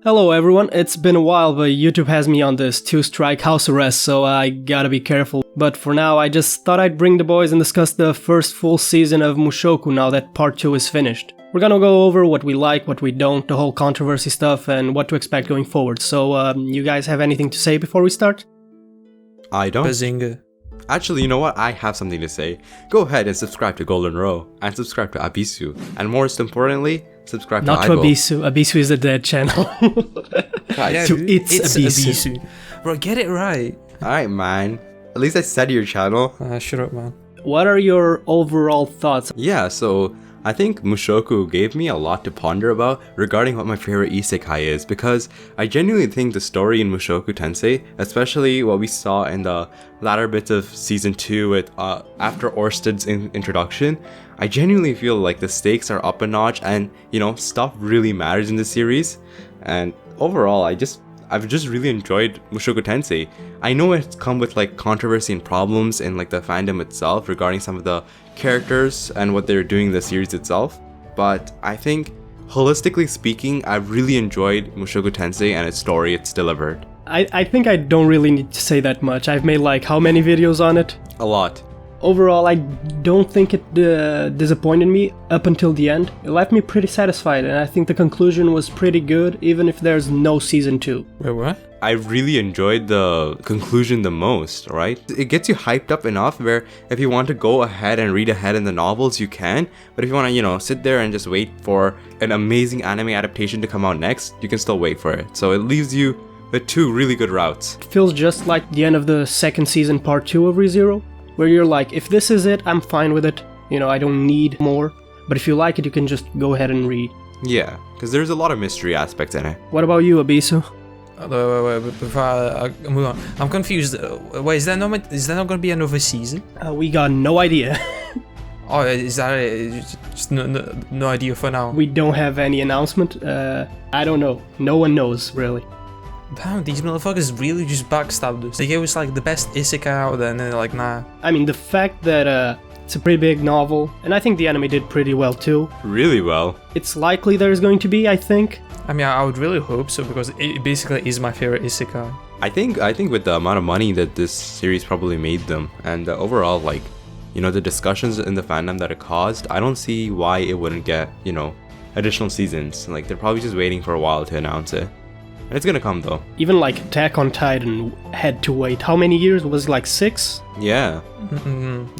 Hello everyone, it's been a while, but YouTube has me on this 2-strike house arrest, so I gotta be careful. But for now, I just thought I'd bring the boys and discuss the first full season of Mushoku now that part 2 is finished. We're gonna go over what we like, what we don't, the whole controversy stuff, and what to expect going forward. So, you guys have anything to say before we start? I don't. Bazinga. Actually, you know what? I have something to say. Go ahead and subscribe to Golden Row, and subscribe to ItsAbiisu, and most importantly, subscribe Not to to Ayvhel. ItsAbiisu. ItsAbiisu is a dead channel. Guys, To ItsAbiisu. Bro, get it right. alright man. At least I said your channel. Shut up, man. What are your overall thoughts? Yeah, so I think Mushoku gave me a lot to ponder about regarding what my favorite isekai is, because I genuinely think the story in Mushoku Tensei, especially what we saw in the latter bits of season 2 with after Orsted's introduction, I genuinely feel like the stakes are up a notch and, you know, stuff really matters in the series. And overall, I've just really enjoyed Mushoku Tensei. I know it's come with like controversy and problems in like the fandom itself regarding some of the characters and what they're doing in the series itself, but I think holistically speaking, I've really enjoyed Mushoku Tensei and its story it's delivered. I think I don't really need to say that much. I've made like how many videos on it? A lot. Overall, I don't think it disappointed me up until the end. It left me pretty satisfied, and I think the conclusion was pretty good, even if there's no season 2. Wait, what? I really enjoyed the conclusion the most, right? It gets you hyped up enough where if you want to go ahead and read ahead in the novels, you can. But if you want to, you know, sit there and just wait for an amazing anime adaptation to come out next, you can still wait for it. So it leaves you with two really good routes. It feels just like the end of the second season part 2 of ReZero, where you're like, if this is it, I'm fine with it. You know, I don't need more. But if you like it, you can just go ahead and read. Yeah, because there's a lot of mystery aspects in it. What about you, Abisu? Wait, before I move on, I'm confused. Wait, is there not going to be another season? We got no idea. Oh, is that it? Just no idea for now. We don't have any announcement. I don't know. No one knows, really. Damn, these motherfuckers really just backstabbed us. They gave us like the best isekai out there, and then they're like, nah. I mean, the fact that it's a pretty big novel, and I think the anime did pretty well too. Really well. It's likely there's going to be, I think. I mean, I would really hope so, because it basically is my favorite isekai. I think with the amount of money that this series probably made them, and the overall, like, you know, the discussions in the fandom that it caused, I don't see why it wouldn't get, you know, additional seasons. Like, they're probably just waiting for a while to announce it. And it's gonna come though. Even like Attack on Titan had to wait. How many years? Was it like 6? Yeah.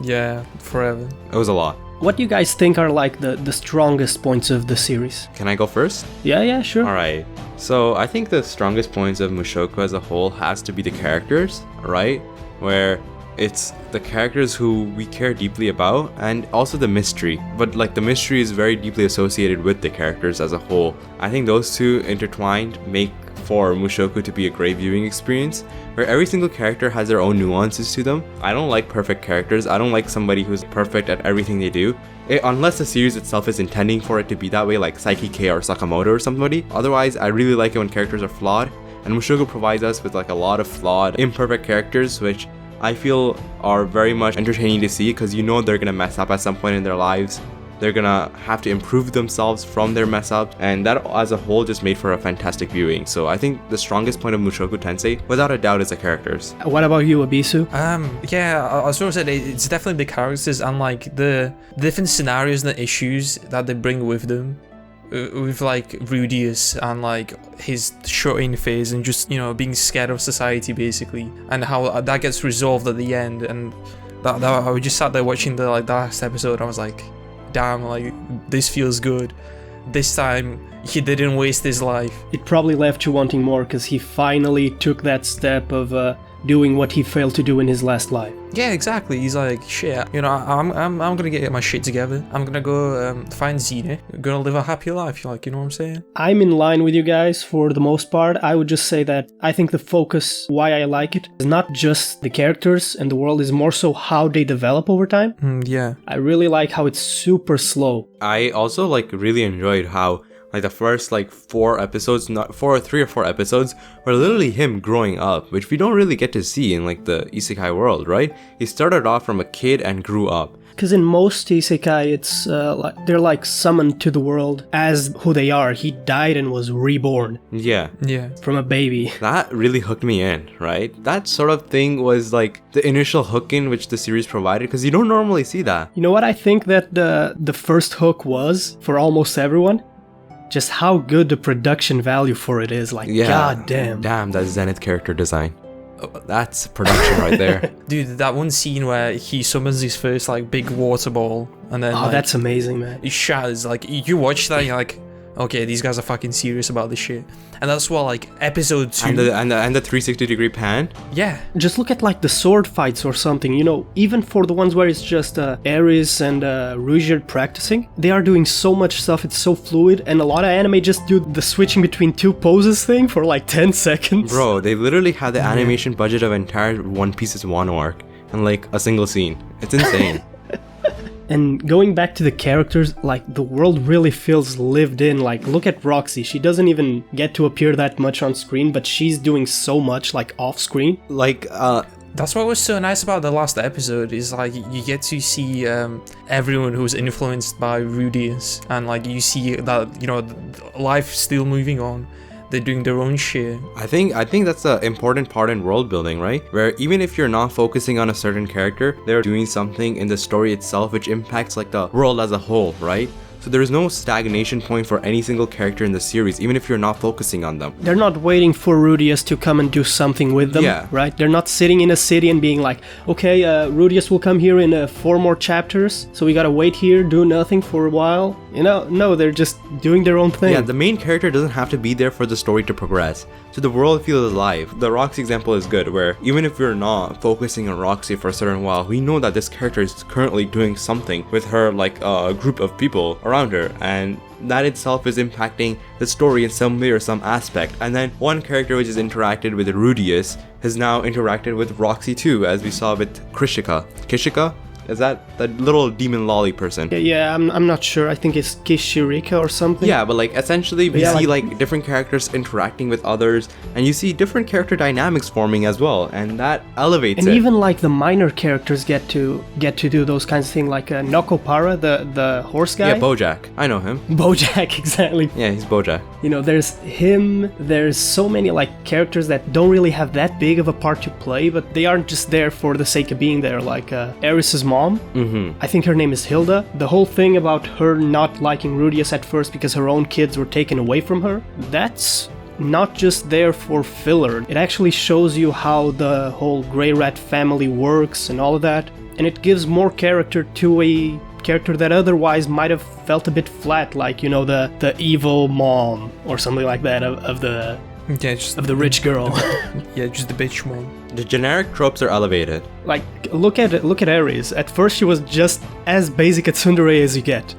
Yeah, forever. It was a lot. What do you guys think are like the strongest points of the series? Can I go first? Yeah, sure. Alright. So I think the strongest points of Mushoku as a whole has to be the characters, right? Where it's the characters who we care deeply about, and also the mystery. But like the mystery is very deeply associated with the characters as a whole. I think those two intertwined make for Mushoku to be a great viewing experience, where every single character has their own nuances to them. I don't like perfect characters. I don't like somebody who's perfect at everything they do. Unless the series itself is intending for it to be that way, like Saiki K or Sakamoto or somebody. Otherwise, I really like it when characters are flawed, and Mushoku provides us with like a lot of flawed, imperfect characters, which I feel are very much entertaining to see, because you know they're gonna mess up at some point in their lives. They're gonna have to improve themselves from their mess up, and that as a whole just made for a fantastic viewing. So I think the strongest point of Mushoku Tensei, without a doubt, is the characters. What about you, Abisu? Yeah, I was going to say it's definitely the characters and like the different scenarios and the issues that they bring with them. With like Rudius and like his shut-in phase and just, you know, being scared of society basically, and how that gets resolved at the end. And that I just sat there watching the last episode, and I was like, damn, like this feels good. This time he didn't waste his life. It probably left you wanting more, because he finally took that step of doing what he failed to do in his last life. Yeah, exactly. He's like, shit, you know, I'm gonna get my shit together. I'm gonna go find Zine. Gonna live a happy life, like, you know what I'm saying? I'm in line with you guys for the most part. I would just say that I think the focus, why I like it, is not just the characters and the world, is more so how they develop over time. Yeah. I really like how it's super slow. I also like really enjoyed how like the first like 4 episodes, not 3 or 4 episodes, were literally him growing up, which we don't really get to see in like the isekai world, right? He started off from a kid and grew up. Because in most isekai, it's they're like summoned to the world as who they are. He died and was reborn. Yeah. From a baby. That really hooked me in, right? That sort of thing was like the initial hook in which the series provided, because you don't normally see that. You know what I think that the first hook was for almost everyone? Just how good the production value for it is. Like, god damn. Damn, that Zenith character design. That's production right there. Dude, that one scene where he summons his first like big water ball and then that's amazing, man. He shatters. Like, you watch that and you're like, okay, these guys are fucking serious about this shit. And that's what, like, episode 2... And the 360-degree pan? Yeah. Just look at, like, the sword fights or something, you know, even for the ones where it's just Ares and Rujir practicing, they are doing so much stuff, it's so fluid, and a lot of anime just do the switching between two poses thing for, like, 10 seconds. Bro, they literally had the animation budget of entire One Piece's Wano arc, and, like, a single scene. It's insane. And going back to the characters, like, the world really feels lived in. Like, look at Roxy. She doesn't even get to appear that much on screen, but she's doing so much, like, off screen. Like, that's what was so nice about the last episode, is like you get to see everyone who's influenced by Rudius, and like you see that, you know, life still moving on. They're doing their own shit. I think that's an important part in world building, right? Where even if you're not focusing on a certain character, they're doing something in the story itself which impacts like the world as a whole, right? So there's no stagnation point for any single character in the series, even if you're not focusing on them. They're not waiting for Rudius to come and do something with them, right? They're not sitting in a city and being like, okay, Rudius will come here in 4 more chapters, so we gotta wait here, do nothing for a while. You know, no, they're just doing their own thing. Yeah, the main character doesn't have to be there for the story to progress, so the world feels alive. The Roxy example is good, where even if we're not focusing on Roxy for a certain while, we know that this character is currently doing something with her, like a group of people around her, and that itself is impacting the story in some way or some aspect. And then one character which has interacted with Rudius has now interacted with Roxy too, as we saw with Kishika? Is that little demon lolly person? Yeah, I'm not sure. I think it's Kishirika or something. Yeah, but like essentially we see like different characters interacting with others, and you see different character dynamics forming as well, and that elevates it. And even like the minor characters get to do those kinds of things, like Nokopara, the horse guy. Yeah, Bojack. I know him. Bojack, exactly. Yeah, he's Bojack. You know, there's him. There's so many like characters that don't really have that big of a part to play, but they aren't just there for the sake of being there. Like Aris's mom. I think her name is Hilda. The whole thing about her not liking Rudius at first because her own kids were taken away from her, that's not just there for filler. It actually shows you how the whole Grey Rat family works and all of that, and it gives more character to a character that otherwise might have felt a bit flat, like, you know, the evil mom or something like that of the rich girl. Yeah, just the bitch mom. The generic tropes are elevated. Like, look at Ares. At first she was just as basic a tsundere as you get.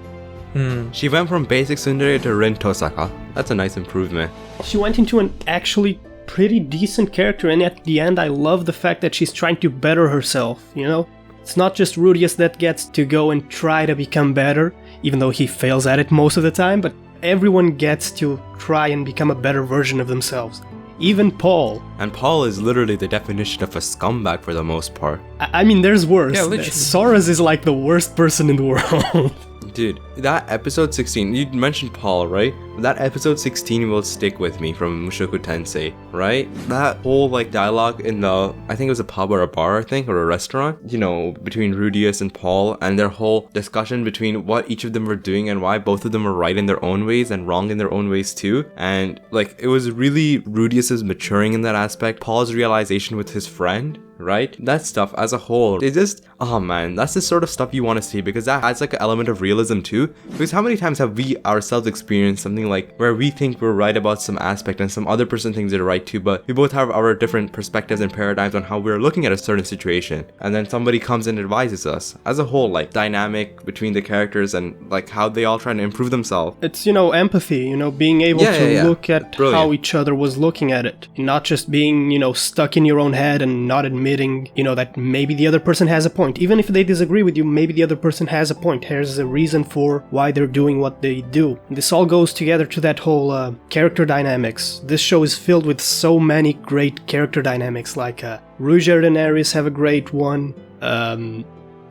She went from basic tsundere to Rin Tosaka. That's a nice improvement. She went into an actually pretty decent character, and at the end I love the fact that she's trying to better herself, you know? It's not just Rudius that gets to go and try to become better, even though he fails at it most of the time, but everyone gets to try and become a better version of themselves. Even Paul. And Paul is literally the definition of a scumbag for the most part. I mean, there's worse. Yeah, literally. Soros is like the worst person in the world. Dude, that episode 16, you mentioned Paul, right? That episode 16 will stick with me from Mushoku Tensei, right? That whole like dialogue in the, I think it was a pub or a bar, I think, or a restaurant, you know, between Rudius and Paul, and their whole discussion between what each of them were doing and why both of them were right in their own ways and wrong in their own ways too. And like, it was really Rudius's maturing in that aspect, Paul's realization with his friend, right? That stuff as a whole, it just, oh man, that's the sort of stuff you want to see, because that adds like an element of realism too. Because how many times have we ourselves experienced something like where we think we're right about some aspect and some other person thinks they're right too, but we both have our different perspectives and paradigms on how we're looking at a certain situation, and then somebody comes and advises us. As a whole, like, dynamic between the characters and like how they all trying to improve themselves. It's, you know, empathy, you know, being able to look at how each other was looking at it, not just being, you know, stuck in your own head and not admitting, you know, that maybe the other person has a point. Even if they disagree with you, maybe the other person has a point. There's a reason for why they're doing what they do. This all goes together to that whole character dynamics. This show is filled with so many great character dynamics, like Rujir and Ares have a great one.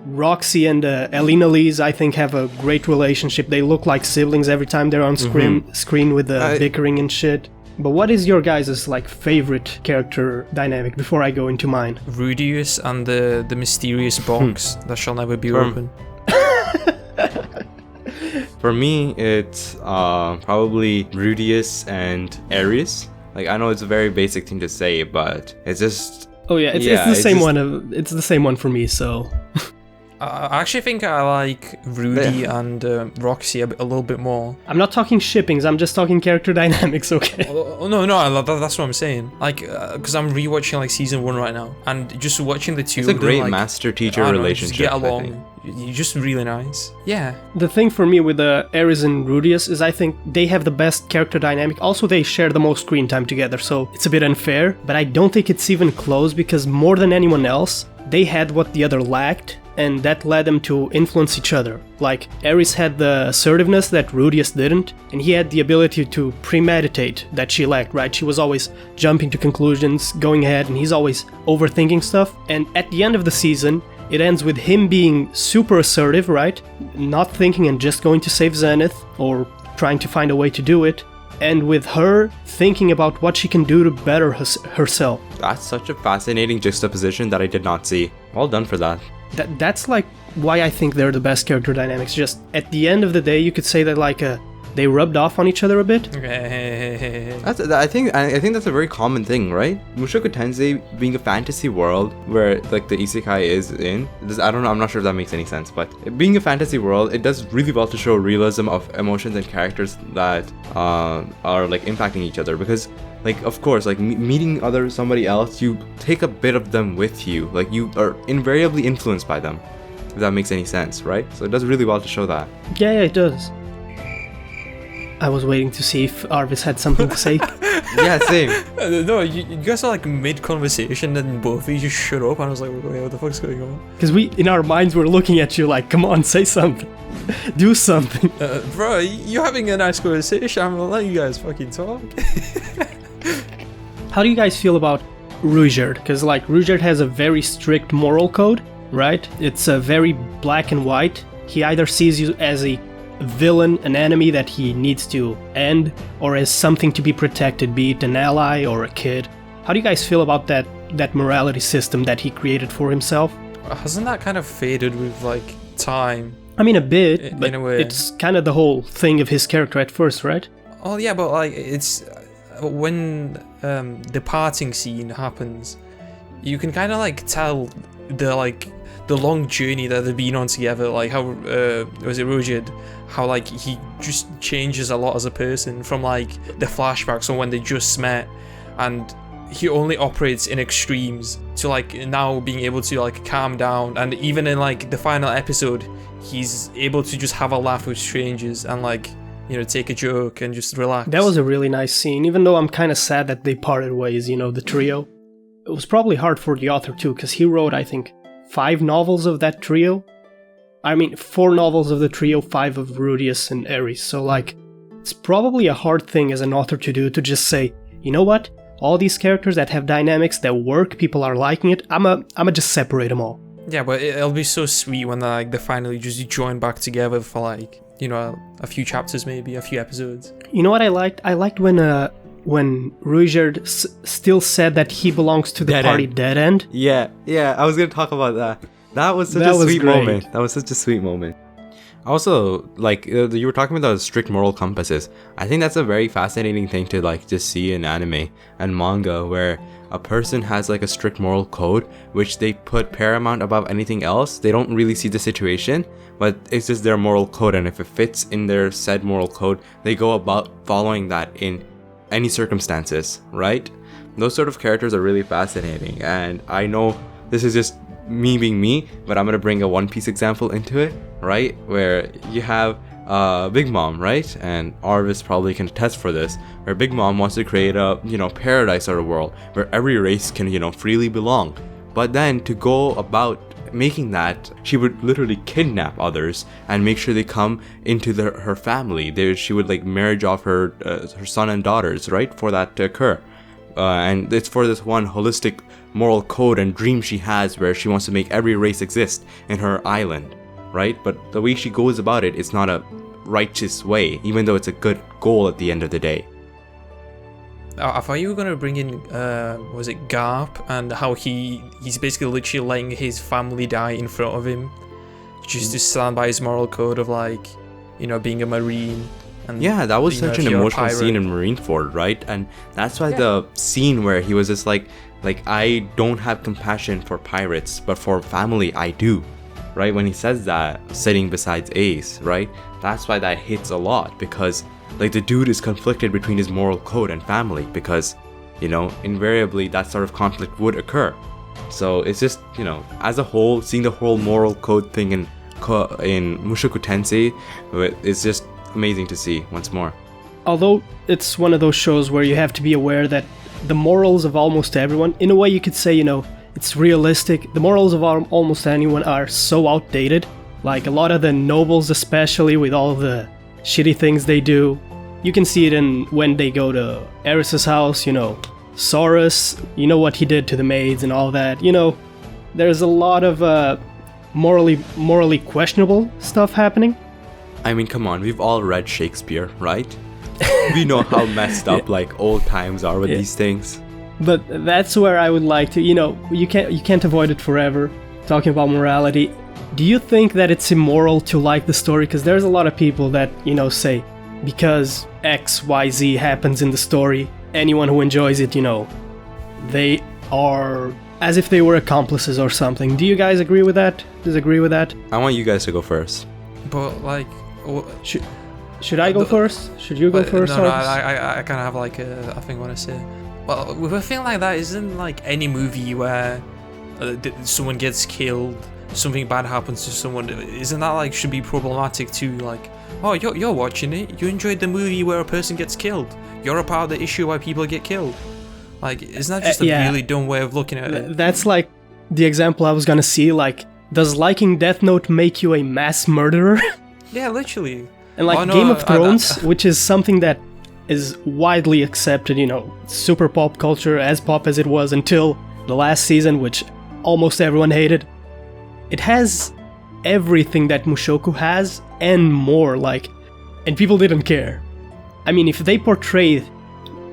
Roxy and Elena Lees, I think, have a great relationship. They look like siblings every time they're on screen with the bickering and shit. But what is your guys' like favorite character dynamic before I go into mine? Rudius and the mysterious box that shall never be open. For me, it's probably Rudius and Aries. Like, I know it's a very basic thing to say, but it's just... Oh yeah, it's the same one. It's the same one for me, so... I actually think I like Rudy and Roxy a little bit more. I'm not talking shippings, I'm just talking character dynamics, okay? Oh, no, that's what I'm saying. Like, because I'm rewatching like season 1 right now, and just watching the two it's a great like, master-teacher relationship, just get along. You're just really nice. Yeah. The thing for me with Aries and Rudius is I think they have the best character dynamic. Also, they share the most screen time together, so it's a bit unfair. But I don't think it's even close because more than anyone else, they had what the other lacked, and that led them to influence each other. Like, Aries had the assertiveness that Rudius didn't, and he had the ability to premeditate that she lacked, right? She was always jumping to conclusions, going ahead, and he's always overthinking stuff. And at the end of the season, it ends with him being super assertive, right? Not thinking and just going to save Zenith, or trying to find a way to do it. And with her thinking about what she can do to better herself. That's such a fascinating juxtaposition that I did not see. Well done for that. That's like why I think they're the best character dynamics. Just at the end of the day, you could say that like they rubbed off on each other a bit. I think that's a very common thing, right? Mushoku Tensei being a fantasy world where like the Isekai is in. I don't know. I'm not sure if that makes any sense, but being a fantasy world, it does really well to show realism of emotions and characters that are like impacting each other. Because like, of course, like meeting somebody else, you take a bit of them with you. Like, you are invariably influenced by them. If that makes any sense, right? So it does really well to show that. Yeah, it does. I was waiting to see if Arvis had something to say. Yeah, same. No, you guys are like mid-conversation and both of you just shut up, and I was like, wait, what the fuck's going on? Because we, in our minds, were looking at you like, come on, say something. Do something. Bro, you're having a nice conversation, I'm gonna let you guys fucking talk. How do you guys feel about Ruijerd? Because like, Ruijerd has a very strict moral code, right? It's a very black and white. He either sees you as a villain, an enemy that he needs to end, or as something to be protected, be it an ally or a kid. How do you guys feel about that morality system that he created for himself? Hasn't that kind of faded with like time? I mean, a bit, but in a way. It's kind of the whole thing of his character at first, right? Oh yeah, but like it's when the parting scene happens, you can kind of like tell the long journey that they've been on together, like how was it Ruijerd, how like he just changes a lot as a person from like the flashbacks on when they just met, and he only operates in extremes, to like now being able to like calm down, and even in like the final episode he's able to just have a laugh with strangers and like, you know, take a joke and just relax. That was a really nice scene, even though I'm kind of sad that they parted ways, you know, the trio. It was probably hard for the author too, because he wrote, I think, 5 novels of that trio. I mean, 4 novels of the trio, 5 of Rudius and Aries. So like, it's probably a hard thing as an author to do, to just say, you know what? All these characters that have dynamics that work, people are liking it, I'ma just separate them all. Yeah, but it'll be so sweet when they finally just join back together for like, you know, a few chapters, maybe a few episodes. You know what I liked? I liked when Ruijerd still said that he belongs to the party Dead End. Yeah, I was gonna talk about that. That was such a sweet moment. That was such a sweet moment. Also, like, you were talking about the strict moral compasses. I think that's a very fascinating thing to like just see in anime and manga, where a person has like a strict moral code which they put paramount above anything else. They don't really see the situation, but it's just their moral code, and if it fits in their said moral code, they go about following that in any circumstances, right? Those sort of characters are really fascinating, and I know this is just me being me, but I'm gonna bring a One Piece example into it, right? Where you have Big Mom, right? And Arvis probably can attest for this, where Big Mom wants to create a, you know, paradise sort of world where every race can, you know, freely belong. But then to go about making that, she would literally kidnap others and make sure they come into her family. She would like marriage off her son and daughters, right, for that to occur. and it's for this one holistic moral code and dream she has where she wants to make every race exist in her island, right? But the way she goes about it is not a righteous way, even though it's a good goal at the end of the day. I thought you were gonna bring in, was it Garp, and how he's basically literally letting his family die in front of him, just to stand by his moral code of like, you know, being a marine. And yeah, that was such an emotional scene in Marine. Marineford, right? And that's why the scene where he was just like I don't have compassion for pirates, but for family I do, right? When he says that, sitting beside Ace, right? That's why that hits a lot, because like the dude is conflicted between his moral code and family, because, you know, invariably that sort of conflict would occur. So it's just, you know, as a whole, seeing the whole moral code thing in Mushoku Tensei, it's just amazing to see once more. Although it's one of those shows where you have to be aware that the morals of almost everyone, in a way you could say, you know, it's realistic. The morals of almost anyone are so outdated. Like a lot of the nobles, especially with all the shitty things they do. You can see it in when they go to Eris's house, you know, Saurus, you know what he did to the maids and all that. You know, there's a lot of morally questionable stuff happening. I mean, come on, we've all read Shakespeare, right? We know how messed up like old times are with these things. But that's where I would like to, you know, you can't avoid it forever. Talking about morality, do you think that it's immoral to like the story? Because there's a lot of people that, you know, say because X, Y, Z happens in the story, anyone who enjoys it, you know, they are as if they were accomplices or something. Do you guys agree with that? Disagree with that? I want you guys to go first. But like, should I go first? Should you go first? No, I kind of have like a thing I want to say. Well, with a thing like that, isn't like any movie where someone gets killed, something bad happens to someone, isn't that like should be problematic too? Like, oh, you're watching it, you enjoyed the movie where a person gets killed, you're a part of the issue why people get killed. Like, isn't that just a really dumb way of looking at it? That's like the example I was gonna see. Like, does liking Death Note make you a mass murderer? Yeah, literally. And like Game of Thrones, which is something that is widely accepted, you know, super pop culture, as pop as it was until the last season, which almost everyone hated. It has everything that Mushoku has and more, like, and people didn't care. I mean, if they portrayed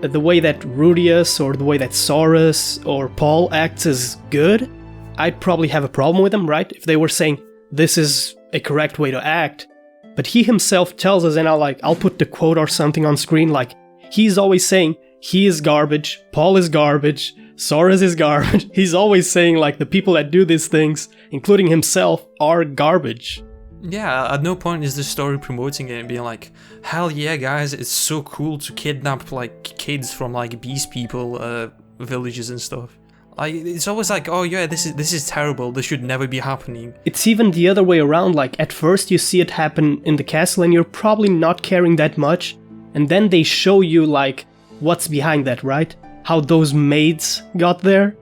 the way that Rudius or the way that Saurus or Paul acts as good, I'd probably have a problem with them, right? If they were saying this is a correct way to act. But he himself tells us, and I'll put the quote or something on screen, like, he's always saying he is garbage, Paul is garbage, Saurus is garbage. He's always saying like the people that do these things, including himself, are garbage. Yeah, at no point is the story promoting it and being like, hell yeah guys, it's so cool to kidnap like kids from like beast people villages and stuff. Like, it's always like, oh yeah, this is terrible, this should never be happening. It's even the other way around. Like, at first you see it happen in the castle and you're probably not caring that much, and then they show you like what's behind that, right? How those maids got there,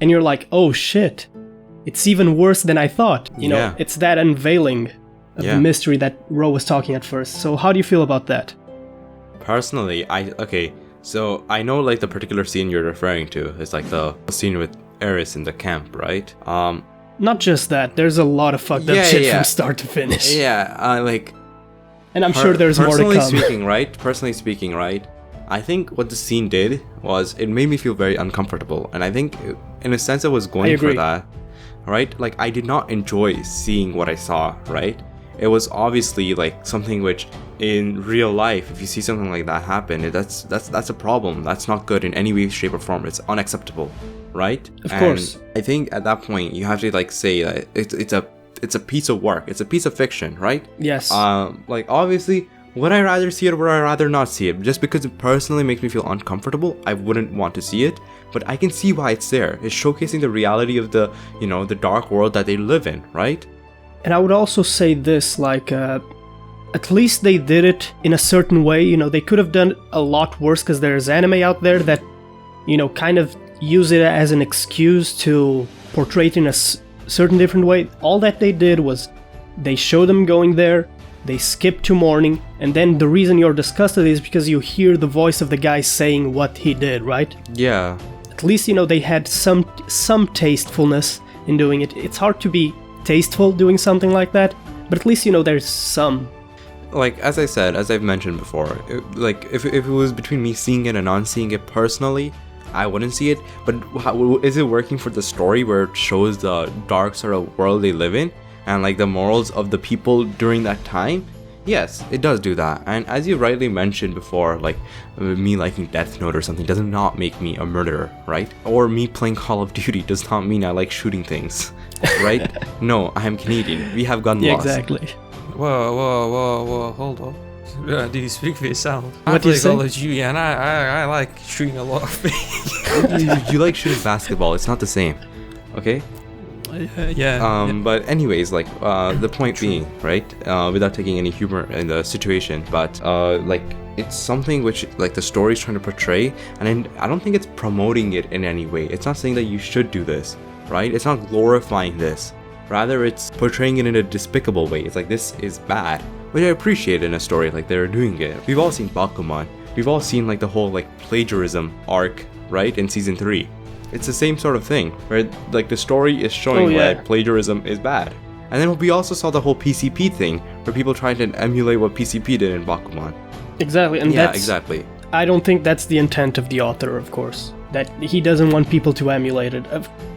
and you're like, oh shit, it's even worse than I thought. You know, it's that unveiling of the mystery that Ro was talking at first. So how do you feel about that? Personally, so I know like the particular scene you're referring to is like the scene with Eris in the camp, right? Not just that, there's a lot of fucked up shit from start to finish. And I'm sure there's more to come. Personally speaking, right? I think what the scene did was it made me feel very uncomfortable, and I think in a sense I was going for that, right? Like, I did not enjoy seeing what I saw, right? It was obviously like something which in real life, if you see something like that happen, that's a problem. That's not good in any way, shape or form. It's unacceptable, right? Of course. I think at that point you have to like say that it's a piece of work. It's a piece of fiction, right? Yes. Like, obviously, would I rather see it or would I rather not see it? Just because it personally makes me feel uncomfortable, I wouldn't want to see it. But I can see why it's there. It's showcasing the reality of the, you know, the dark world that they live in, right? And I would also say this, like, at least they did it in a certain way. You know, they could have done a lot worse, because there's anime out there that, you know, kind of use it as an excuse to portray it in a certain different way. All that they did was they show them going there, they skip to morning, and then the reason you're disgusted is because you hear the voice of the guy saying what he did, right? Yeah. At least, they had some tastefulness in doing it. It's hard to be tasteful doing something like that, but at least, there's some. Like, as I said, as I've mentioned before, if it was between me seeing it and not seeing it personally, I wouldn't see it. But is it working for the story where it shows the dark sort of world they live in and like the morals of the people during that time? Yes, it does do that. And as you rightly mentioned before, like me liking Death Note or something does not make me a murderer, right? Or me playing Call of Duty does not mean I like shooting things, right? No, I am Canadian. We have gun laws. Exactly. Whoa, hold on. Do you speak for yourself? What I do you play say? Call of Duty and I like shooting a lot of things. You like shooting basketball. It's not the same, okay? Yeah. But anyways, like the point being, right? Without taking any humor in the situation, but like it's something which like the story's trying to portray, and I don't think it's promoting it in any way. It's not saying that you should do this, right? It's not glorifying this. Rather, it's portraying it in a despicable way. It's like, this is bad, which I appreciate in a story like they're doing it. We've all seen Bakuman. We've all seen like the whole like plagiarism arc, right, in season 3. It's the same sort of thing, where like the story is showing that plagiarism is bad. And then we also saw the whole PCP thing, where people tried to emulate what PCP did in Bakuman. Exactly, and Yeah, that's, exactly. I don't think that's the intent of the author, of course. That he doesn't want people to emulate it.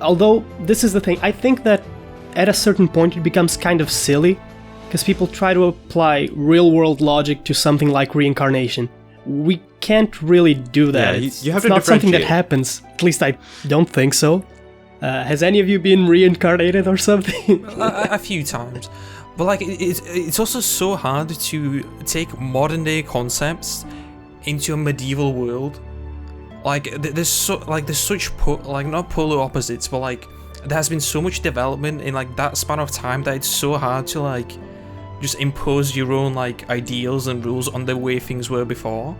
Although, this is the thing, I think that at a certain point it becomes kind of silly, because people try to apply real-world logic to something like reincarnation. We can't really do that. Yeah, you have to it's not something that differentiate. happens. At least I don't think so. Has any of you been reincarnated or something? a few times. But like it's also so hard to take modern day concepts into a medieval world. Like there's such not polar opposites, but like there has been so much development in like that span of time that it's so hard to like just impose your own like ideals and rules on the way things were before.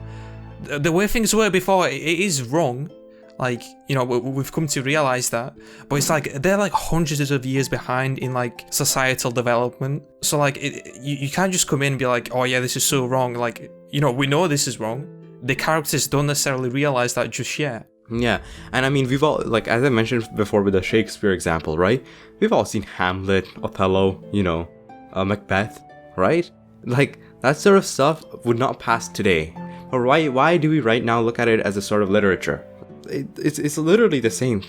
The way things were before, it is wrong. Like, we've come to realize that, but it's like they're like hundreds of years behind in like societal development. So like you can't just come in and be like, oh yeah, this is so wrong. Like, we know this is wrong. The characters don't necessarily realize that just yet. Yeah, and I mean, we've all, like, as I mentioned before with the Shakespeare example, right? We've all seen Hamlet, Othello, Macbeth, right? Like, that sort of stuff would not pass today. But why do we right now look at it as a sort of literature? It's literally the same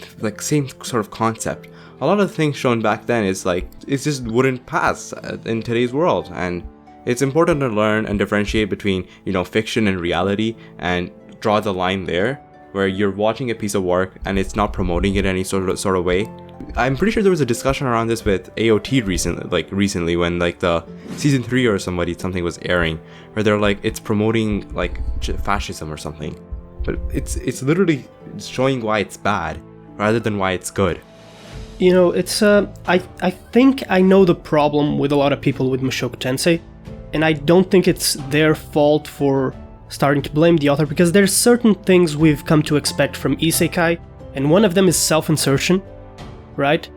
sort of concept. A lot of the things shown back then is like, it just wouldn't pass in today's world. And it's important to learn and differentiate between, fiction and reality, and draw the line there, where you're watching a piece of work and it's not promoting it any sort of way. I'm pretty sure there was a discussion around this with AOT recently when like the season 3 or something was airing, where they're like, it's promoting like fascism or something. But it's literally showing why it's bad rather than why it's good. It's I think I know the problem with a lot of people with Mushoku Tensei, and I don't think it's their fault for starting to blame the author, because there's certain things we've come to expect from Isekai, and one of them is self-insertion, right?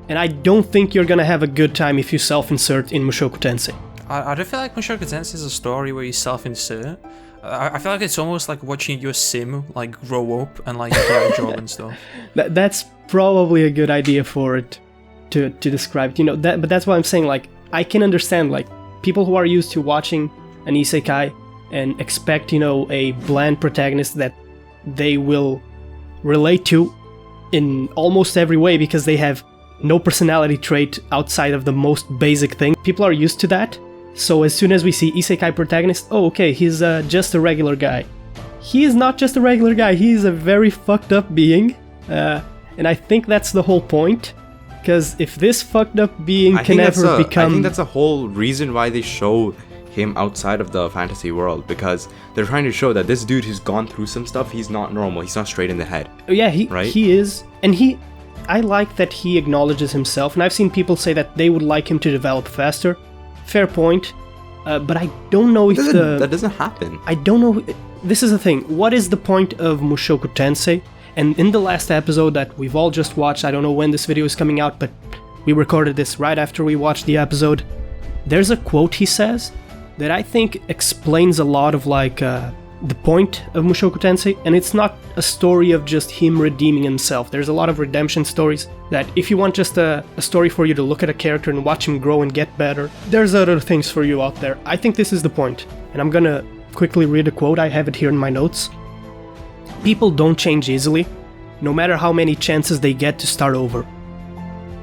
And I don't think you're gonna have a good time if you self-insert in Mushoku Tensei. I don't feel like Mushoku Tensei is a story where you self-insert. I feel like it's almost like watching your sim like grow up and like get a job and stuff. That's probably a good idea for it to describe it. But that's why I'm saying, like, I can understand like people who are used to watching an Isekai and expect, a bland protagonist that they will relate to in almost every way because they have no personality trait outside of the most basic thing. People are used to that. So as soon as we see Isekai protagonist, oh, okay, he's just a regular guy. He is not just a regular guy, he is a very fucked up being. And I think that's the whole point. Because if this fucked up being can ever become... I think that's the whole reason why they show him outside of the fantasy world, because they're trying to show that this dude who's gone through some stuff, he's not normal, he's not straight in the head. Yeah, he is. And I like that he acknowledges himself, and I've seen people say that they would like him to develop faster. Fair point, but I don't know if that doesn't happen. I don't know. This is the thing. What is the point of Mushoku Tensei? And in the last episode that we've all just watched, I don't know when this video is coming out, but we recorded this right after we watched the episode. there's a quote he says that I think explains a lot of like the point of Mushoku Tensei, and it's not a story of just him redeeming himself. There's a lot of redemption stories that if you want just a story for you to look at a character and watch him grow and get better, there's other things for you out there. I think this is the point, and I'm gonna quickly read a quote. I have it here in my notes. People don't change easily, no matter how many chances they get to start over.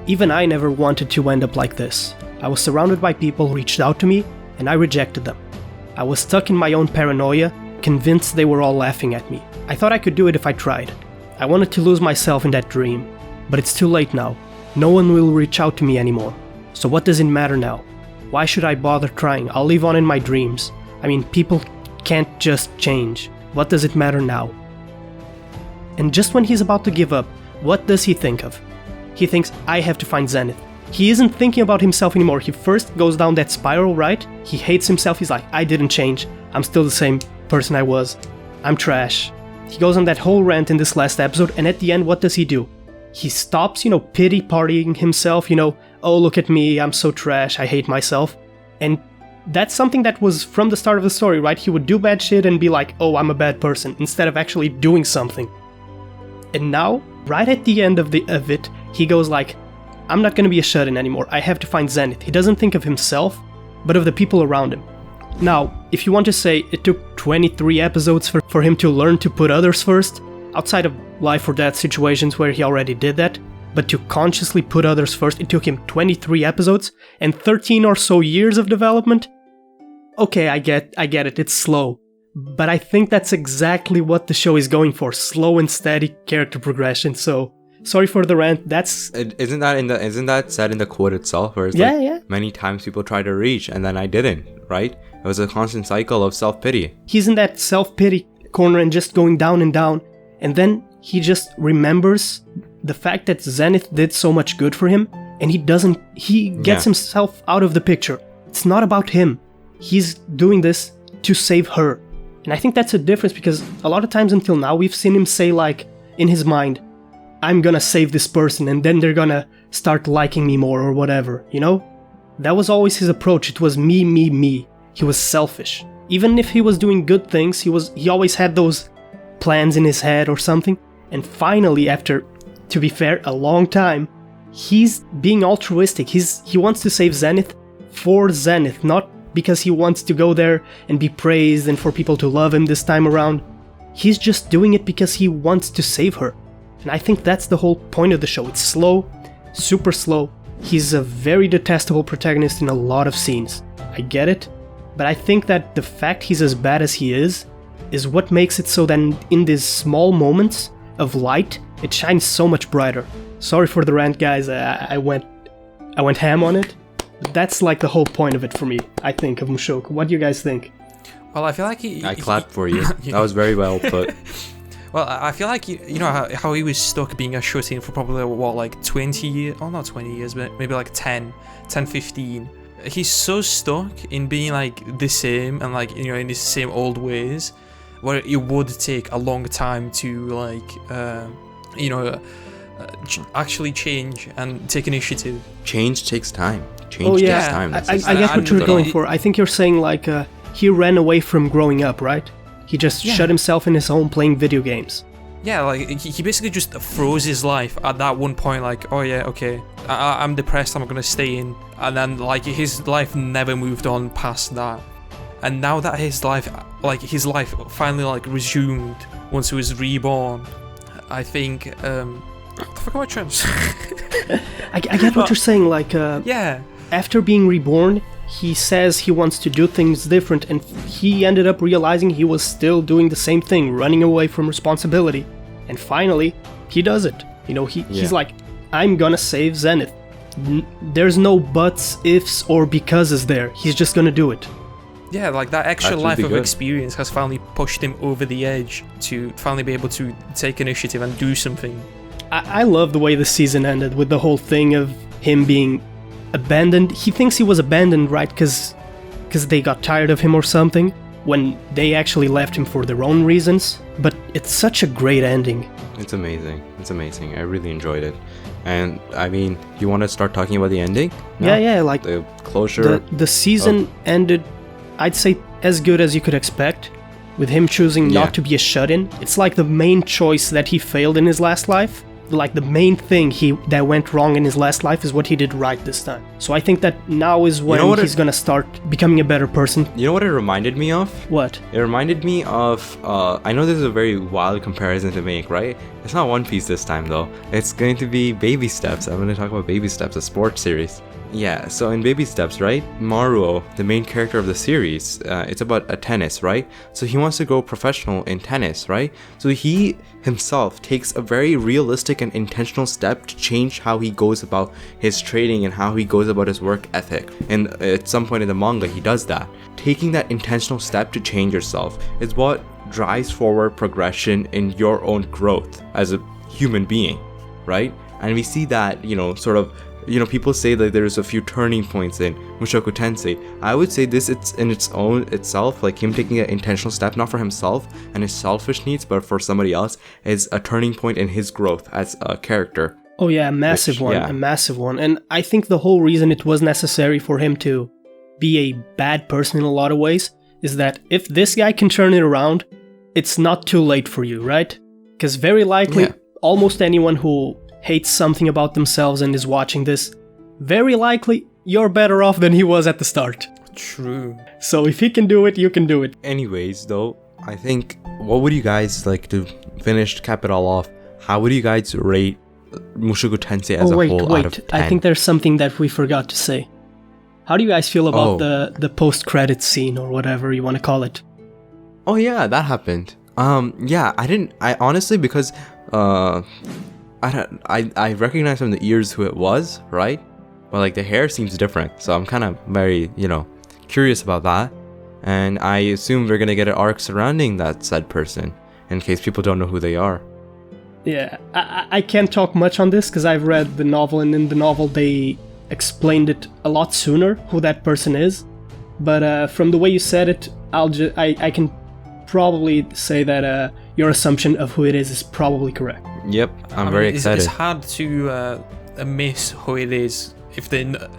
Even I never wanted to end up like this. I was surrounded by people who reached out to me, and I rejected them. I was stuck in my own paranoia, convinced they were all laughing at me. I thought I could do it if I tried. I wanted to lose myself in that dream, but it's too late now. No one will reach out to me anymore. So what does it matter now? Why should I bother trying? I'll live on in my dreams. I mean, people can't just change. What does it matter now? And just when he's about to give up, what does he think of? He thinks, I have to find Zenith. He isn't thinking about himself anymore. He first goes down that spiral, right? He hates himself. He's like, I didn't change. I'm still the same person I was. I'm trash. He goes on that whole rant in this last episode, and at the end, what does he do? He stops, pity partying himself, oh, look at me, I'm so trash, I hate myself. And that's something that was from the start of the story, right? He would do bad shit and be like, oh, I'm a bad person, instead of actually doing something. And now, right at the end of it, he goes like, I'm not gonna be a shut-in anymore, I have to find Zenith. He doesn't think of himself, but of the people around him. Now, if you want to say it took 23 episodes for him to learn to put others first, outside of life or death situations where he already did that, but to consciously put others first, it took him 23 episodes and 13 or so years of development? Okay, I get it, it's slow. But I think that's exactly what the show is going for, slow and steady character progression, so sorry for the rant, Isn't that said in the quote itself, where it's many times people try to reach and then I didn't, right? It was a constant cycle of self-pity. He's in that self-pity corner and just going down and down, and then he just remembers the fact that Zenith did so much good for him, and he gets himself out of the picture. It's not about him. He's doing this to save her. And I think that's a difference, because a lot of times until now we've seen him say, like, in his mind, I'm gonna save this person and then they're gonna start liking me more or whatever, That was always his approach. It was me, me, me. He was selfish. Even if he was doing good things, he always had those plans in his head or something. And finally, after, to be fair, a long time, he's being altruistic. He wants to save Zenith for Zenith, not because he wants to go there and be praised and for people to love him this time around. He's just doing it because he wants to save her. And I think that's the whole point of the show. It's slow, super slow. He's a very detestable protagonist in a lot of scenes. I get it, but I think that the fact he's as bad as he is what makes it so that in these small moments of light, it shines so much brighter. Sorry for the rant, guys. I went ham on it. But that's like the whole point of it for me, I think, of Mushoku. What do you guys think? Well, I feel like I clapped for you. That was very well put. Well, I feel like, how he was stuck being a shut-in for probably, 20 years? Oh, not 20 years, but maybe like 10, 15. He's so stuck in being, the same and, in his same old ways, where it would take a long time to, actually change and take initiative. Change takes time. Takes time. I get what you're going for. I think you're saying, he ran away from growing up, right? He just shut himself in his home playing video games. Yeah, he basically just froze his life at that one point, oh yeah, okay, I'm depressed, I'm gonna stay in. And then, his life never moved on past that. And now that his life finally, resumed once he was reborn, I think, what the fuck am I trying to say? I get what you're saying, after being reborn, he says he wants to do things different, and he ended up realizing he was still doing the same thing, running away from responsibility. And finally, he does it. He's like, I'm gonna save Zenith. There's no buts, ifs, or becauses there. He's just gonna do it. Yeah, that extra life of experience has finally pushed him over the edge to finally be able to take initiative and do something. I love the way the season ended with the whole thing of him being abandoned. He thinks he was abandoned, right? Because they got tired of him or something. when they actually left him for their own reasons. But it's such a great ending. It's amazing. It's amazing. I really enjoyed it. And I mean, you want to start talking about the ending? No? Yeah, like the closure. The season ended, I'd say, as good as you could expect, with him choosing not to be a shut-in. It's like the main choice that he failed in his last life. Like the main thing that went wrong in his last life is what he did right this time. So I think that now is when he's gonna start becoming a better person. You know what it reminded me of? What? It reminded me of, I know this is a very wild comparison to make, right? It's not One Piece this time though. It's going to be Baby Steps. I'm going to talk about Baby Steps, a sports series. Yeah, so in Baby Steps, right, Maruo, the main character of the series, it's about a tennis, right? So he wants to go professional in tennis, right? So he himself takes a very realistic and intentional step to change how he goes about his training and how he goes about his work ethic. And at some point in the manga, he does that. Taking that intentional step to change yourself is what drives forward progression in your own growth as a human being, right? And we see that, sort of, people say that there's a few turning points in Mushoku Tensei. I would say this, it's in its own itself, like him taking an intentional step, not for himself and his selfish needs, but for somebody else, is a turning point in his growth as a character. Oh yeah, a massive one. And I think the whole reason it was necessary for him to be a bad person in a lot of ways is that if this guy can turn it around, it's not too late for you, right? Because very likely, almost anyone who hates something about themselves and is watching this, very likely you're better off than he was at the start. True. So if he can do it, you can do it. Anyways, though, I think, what would you guys like to cap it all off? How would you guys rate Mushoku Tensei as a whole out of 10? I think there's something that we forgot to say. How do you guys feel about the post-credits scene or whatever you want to call it? Oh yeah, that happened. I honestly, because I recognize from the ears who it was, right? But like the hair seems different, so I'm kind of very, curious about that. And I assume we're gonna get an arc surrounding that said person, in case people don't know who they are. Yeah, I can't talk much on this because I've read the novel, and in the novel they explained it a lot sooner who that person is. But from the way you said it, I can probably say that your assumption of who it is probably correct. Yep, I'm very excited. It's hard to miss who it is if the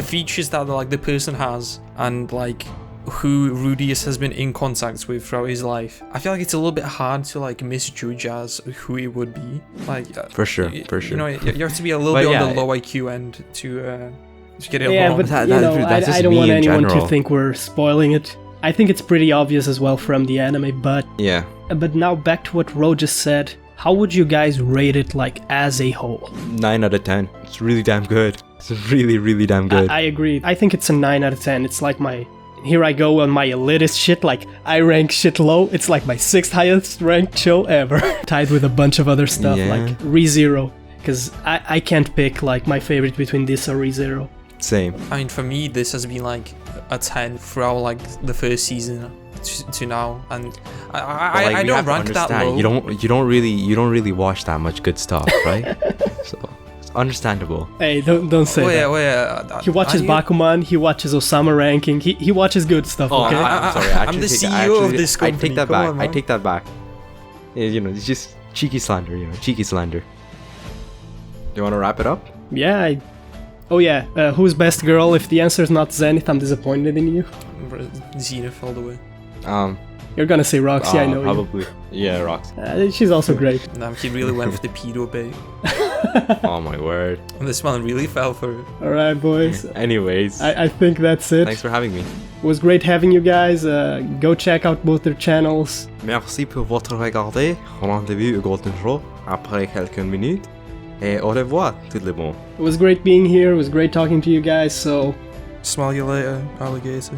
features that like the person has and like who Rudius has been in contact with throughout his life. I feel like it's a little bit hard to like misjudge as who he would be. Like for sure. You have to be a little bit on the low IQ end to get it yeah, wrong. But I don't want anyone to think we're spoiling it. I think it's pretty obvious as well from the anime, but yeah. But now back to what Ro just said. How would you guys rate it like as a whole? 9 out of 10. It's really damn good. It's really, really damn good. I agree. I think it's a 9 out of 10. It's like here I go on my elitist shit, like I rank shit low. It's like my 6th highest ranked show ever. Tied with a bunch of other stuff like ReZero. Because I can't pick like my favorite between this or ReZero. Same. I mean, for me, this has been like a 10 throughout like the first season to now, and I don't rank that low. You don't really watch that much good stuff, right? So it's understandable. Hey, don't say that. He watches Bakuman. He watches Osama ranking. He watches good stuff. Okay. I'm sorry. I'm the CEO of this company. I take that back. I take that back. It's just cheeky slander. Cheeky slander. Do you want to wrap it up? Yeah. Who's best girl? If the answer is not Zenith, I'm disappointed in you. Zenith all the way. You're gonna say Roxy, I know probably. Yeah, Roxy. She's also great. No, he really went for the pedo bait. Oh my word. And this one really fell for it. Alright, boys. Anyways. I think that's it. Thanks for having me. It was great having you guys. Go check out both their channels. Merci pour votre regardé. Rendez-vous au Golden Show après quelques minutes. Et au revoir, tout le monde. It was great being here. It was great talking to you guys, so... Smell you later, alligator.